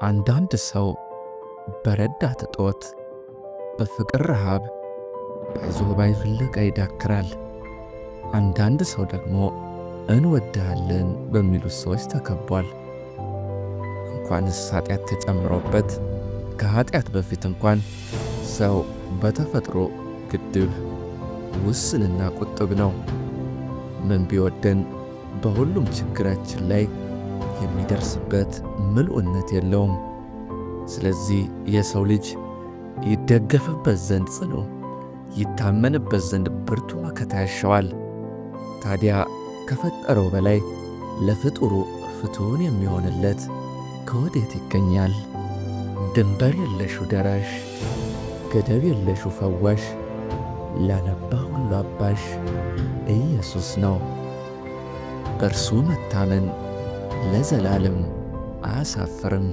አንዳንድ ሰው በረዳት እጦት፣ በፍቅር ረሃብ፣ አይዞህ ባይ ፍለጋ ይዳክራል። አንዳንድ ሰው ደግሞ እንወድሃለን በሚሉት ሰዎች ተከቧል። እንኳንስ ኃጢአት ተጨምሮበት ከኃጢአት በፊት እንኳን ሰው በተፈጥሮ ግድብ፣ ውስንና ቁጥብ ነው። ምን ቢወደን በሁሉም ችግራችን ላይ የሚደርስበት ምልኡነት የለውም። ስለዚህ የሰው ልጅ ይደገፍበት ዘንድ ጽኑ፣ ይታመንበት ዘንድ ብርቱ መከታ ያሻዋል። ታዲያ ከፈጠረው በላይ ለፍጡሩ ፍቱን የሚሆንለት ከወዴት ይገኛል? ድንበር የለሹ ደራሽ፣ ገደብ የለሹ ፈዋሽ፣ ላነባ ሁሉ አባሽ ኢየሱስ ነው። በእርሱ መታመን ለዘላለም አያሳፍርም።